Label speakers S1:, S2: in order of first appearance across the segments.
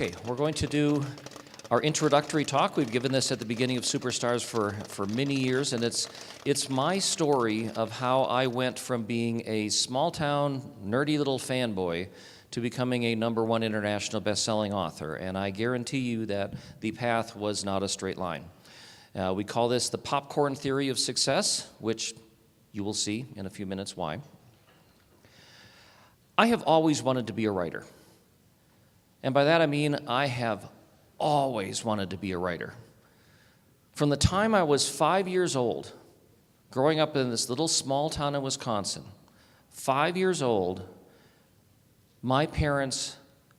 S1: Okay, we're going to do our introductory talk. We've given this at the beginning of Superstars for many years, and it's my story of how I went from being a small-town, nerdy little fanboy to becoming a #1 international best-selling author, and I guarantee you that the path was not a straight line. We call this the popcorn theory of success, which you will see in a few minutes why. I have always wanted to be a writer. And by that I mean I have always wanted to be a writer. From the time I was 5 years old, growing up in this little small town in Wisconsin, 5 years old, my parents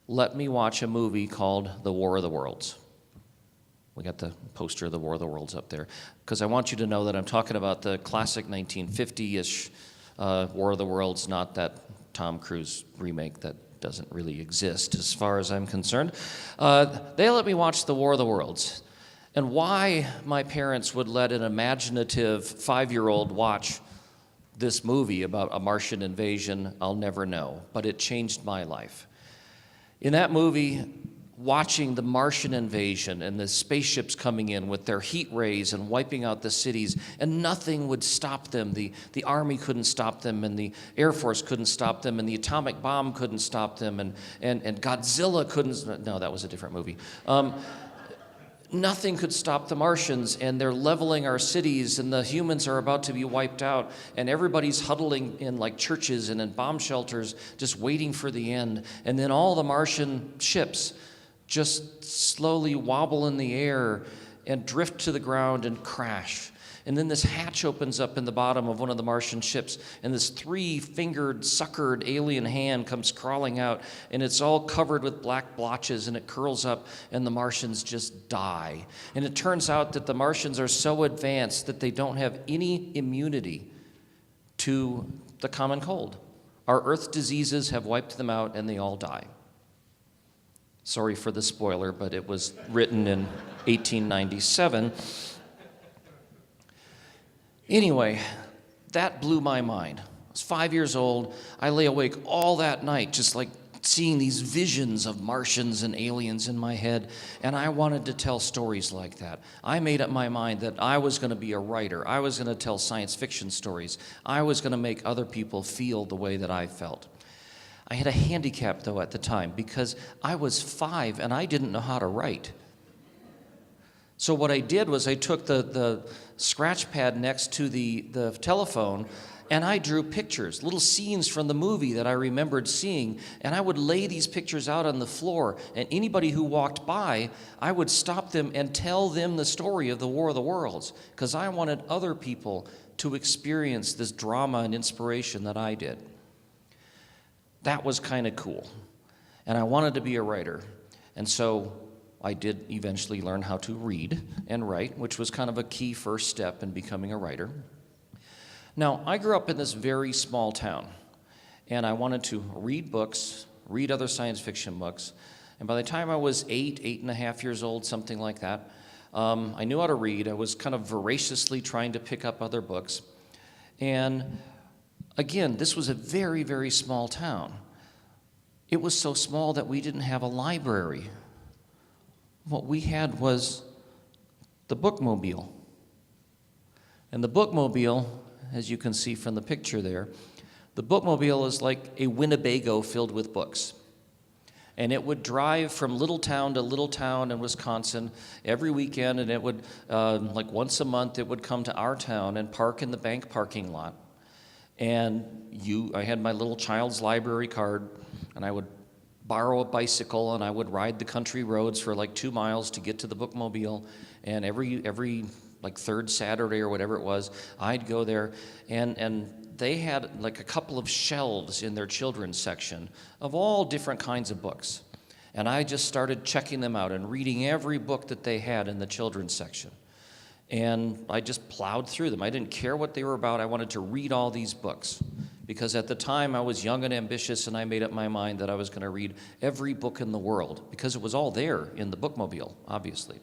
S1: let me watch a movie called The War of the Worlds. We got the poster of The War of the Worlds up there, because I want you to know that I'm talking about the classic 1950-ish War of the Worlds, not that Tom Cruise remake that doesn't really exist as far as I'm concerned. They let me watch The War of the Worlds. And why my parents would let an imaginative 5-year-old watch this movie about a Martian invasion, I'll never know, but it changed my life. In that movie, watching the Martian invasion and the spaceships coming in with their heat rays and wiping out the cities, and nothing would stop them. The Army couldn't stop them, and the Air Force couldn't stop them, and the atomic bomb couldn't stop them, and Godzilla couldn't. No, that was a different movie. Nothing could stop the Martians, and they're leveling our cities, and the humans are about to be wiped out, and everybody's huddling in like churches and in bomb shelters, just waiting for the end. And then all the Martian ships just slowly wobble in the air and drift to the ground and crash. And then this hatch opens up in the bottom of one of the Martian ships, and this 3-fingered, suckered alien hand comes crawling out, and it's all covered with black blotches, and it curls up, and the Martians just die. And it turns out that the Martians are so advanced that they don't have any immunity to the common cold. Our Earth diseases have wiped them out, and they all die. Sorry for the spoiler, but it was written in 1897. Anyway, that blew my mind. I was 5 years old. I lay awake all that night, just like seeing these visions of Martians and aliens in my head, and I wanted to tell stories like that. I made up my mind that I was going to be a writer. I was going to tell science fiction stories. I was going to make other people feel the way that I felt. I had a handicap, though, at the time, because I was 5 and I didn't know how to write. So what I did was I took the scratch pad next to the telephone, and I drew pictures, little scenes from the movie that I remembered seeing, and I would lay these pictures out on the floor, and anybody who walked by, I would stop them and tell them the story of the War of the Worlds, because I wanted other people to experience this drama and inspiration that I did. That was kind of cool, and I wanted to be a writer, and so I did eventually learn how to read and write, which was kind of a key first step in becoming a writer. Now, I grew up in this very small town, and I wanted to read books, read other science fiction books, and by the time I was 8.5 years old, something like that, I knew how to read. I was kind of voraciously trying to pick up other books, and again, this was a very, very small town. It was so small that we didn't have a library. What we had was the bookmobile. And the bookmobile, as you can see from the picture there, the bookmobile is like a Winnebago filled with books. And it would drive from little town to little town in Wisconsin every weekend, and it would, like once a month, it would come to our town and park in the bank parking lot. And I had my little child's library card, and I would borrow a bicycle, and I would ride the country roads for like 2 miles to get to the bookmobile. And every like third Saturday or whatever it was, I'd go there, and they had like a couple of shelves in their children's section of all different kinds of books. And I just started checking them out and reading every book that they had in the children's section. And I just plowed through them. I didn't care what they were about. I wanted to read all these books, because at the time I was young and ambitious, and I made up my mind that I was going to read every book in the world, because it was all there in the bookmobile, obviously.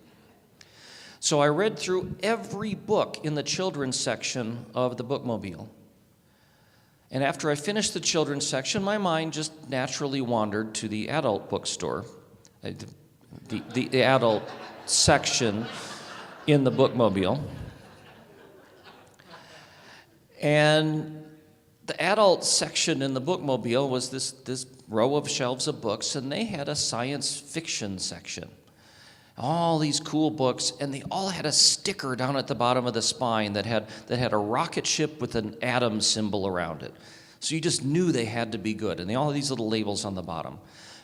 S1: So I read through every book in the children's section of the bookmobile. And after I finished the children's section, my mind just naturally wandered to the adult bookstore. the adult section in the bookmobile. And the adult section in the bookmobile was this row of shelves of books, and they had a science fiction section. All these cool books, and they all had a sticker down at the bottom of the spine that had a rocket ship with an atom symbol around it. So you just knew they had to be good, and they all had these little labels on the bottom.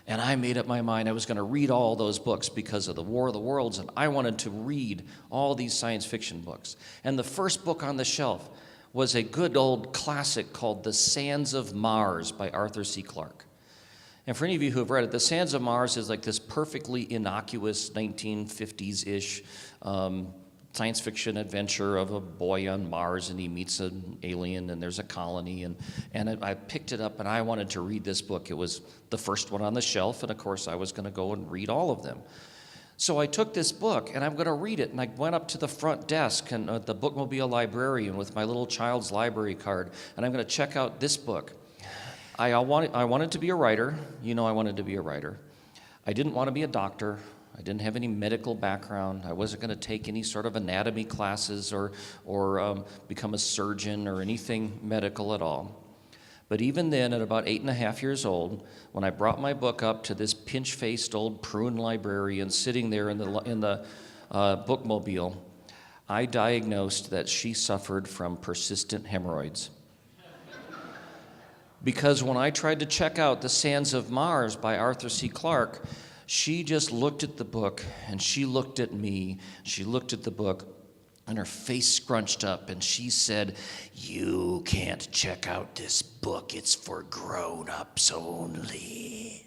S1: And I made up my mind I was going to read all those books because of the War of the Worlds, and I wanted to read all these science fiction books. And the first book on the shelf was a good old classic called The Sands of Mars by Arthur C. Clarke. And for any of you who have read it, The Sands of Mars is like this perfectly innocuous 1950s-ish science fiction adventure of a boy on Mars, and he meets an alien, and there's a colony. And I picked it up, and I wanted to read this book. It was the first one on the shelf, and of course I was going to go and read all of them. So I took this book, and I'm going to read it, and I went up to the front desk and the bookmobile librarian with my little child's library card, and I'm going to check out this book. I wanted to be a writer. You know I wanted to be a writer. I didn't want to be a doctor. I didn't have any medical background. I wasn't going to take any sort of anatomy classes or become a surgeon or anything medical at all. But even then, at about 8.5 years old, when I brought my book up to this pinch-faced old prune librarian sitting there in the bookmobile, I diagnosed that she suffered from persistent hemorrhoids. Because when I tried to check out The Sands of Mars by Arthur C. Clarke, she just looked at the book, and she looked at me, she looked at the book, and her face scrunched up, and she said, "You can't check out this book. It's for grown-ups only."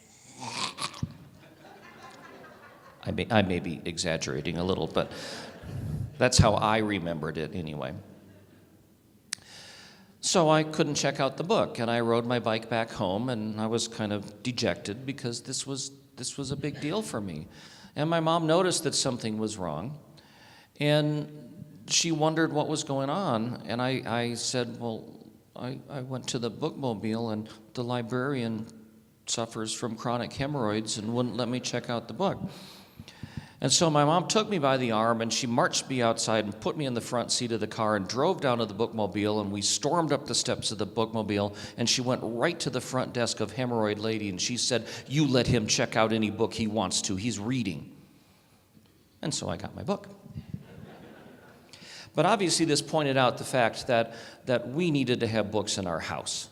S1: I may be exaggerating a little, but that's how I remembered it anyway. So I couldn't check out the book, and I rode my bike back home, and I was kind of dejected because this was a big deal for me. And my mom noticed that something was wrong, and she wondered what was going on. And I said, well, I went to the bookmobile, and the librarian suffers from chronic hemorrhoids and wouldn't let me check out the book. And so my mom took me by the arm, and she marched me outside and put me in the front seat of the car and drove down to the bookmobile, and we stormed up the steps of the bookmobile, and she went right to the front desk of Hemorrhoid Lady, and she said, "You let him check out any book he wants to. He's reading." And so I got my book. But obviously this pointed out the fact that we needed to have books in our house.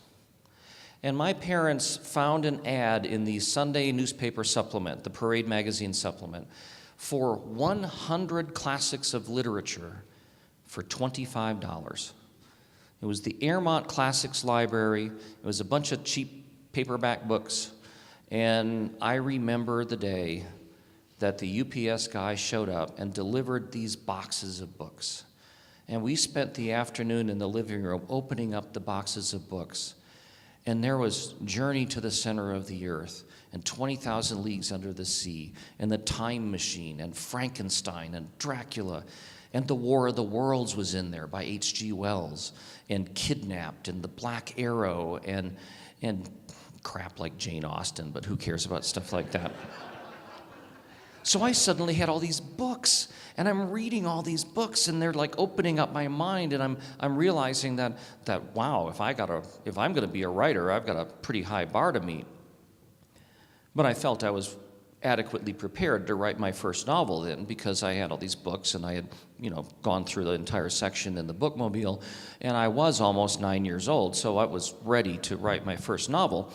S1: And my parents found an ad in the Sunday newspaper supplement, the Parade magazine supplement, for 100 classics of literature for $25. It was the Airmont Classics Library. It was a bunch of cheap paperback books. And I remember the day that the UPS guy showed up and delivered these boxes of books. And we spent the afternoon in the living room opening up the boxes of books. And there was Journey to the Center of the Earth, and 20,000 Leagues Under the Sea, and The Time Machine, and Frankenstein, and Dracula, and The War of the Worlds was in there by H.G. Wells, and Kidnapped, and The Black Arrow, and crap like Jane Austen, but who cares about stuff like that? So I suddenly had all these books, and I'm reading all these books, and they're like opening up my mind, and I'm realizing that wow, if I'm going to be a writer, I've got a pretty high bar to meet. But I felt I was adequately prepared to write my first novel then, because I had all these books, and I had gone through the entire section in the bookmobile, and I was almost 9 years old, so I was ready to write my first novel.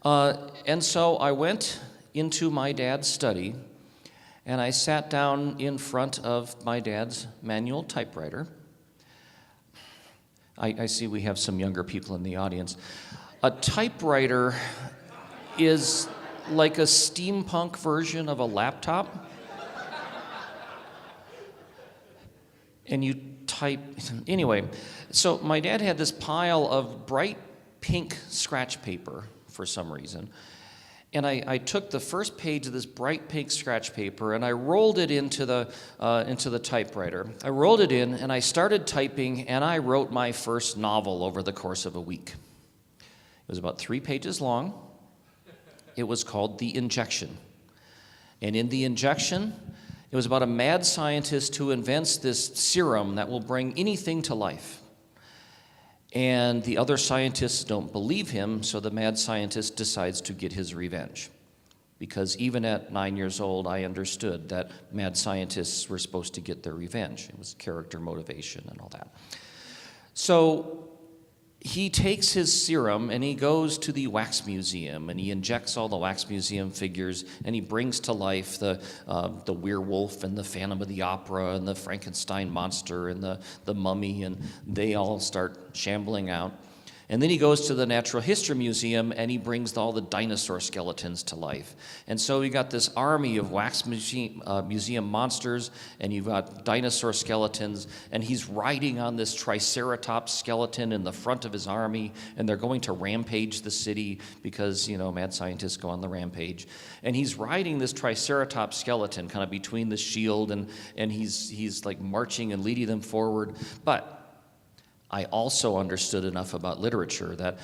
S1: And so I went into my dad's study, and I sat down in front of my dad's manual typewriter. I see we have some younger people in the audience. A typewriter is like a steampunk version of a laptop. And you type, anyway. So my dad had this pile of bright pink scratch paper for some reason. And I took the first page of this bright pink scratch paper, and I rolled it into the typewriter. I rolled it in, and I started typing, and I wrote my first novel over the course of a week. It was about 3 pages long. It was called The Injection. And in the injection, it was about a mad scientist who invents this serum that will bring anything to life. And the other scientists don't believe him, so the mad scientist decides to get his revenge. Because even at 9 years old, I understood that mad scientists were supposed to get their revenge. It was character motivation and all that. So he takes his serum and he goes to the wax museum and he injects all the wax museum figures and he brings to life the werewolf and the Phantom of the Opera and the Frankenstein monster and the mummy, and they all start shambling out. And then he goes to the Natural History Museum and he brings all the dinosaur skeletons to life. And so you got this army of wax museum monsters, and you've got dinosaur skeletons, and he's riding on this Triceratops skeleton in the front of his army, and they're going to rampage the city because, mad scientists go on the rampage. And he's riding this Triceratops skeleton kind of between the shield, and he's like marching and leading them forward. But I also understood enough about literature that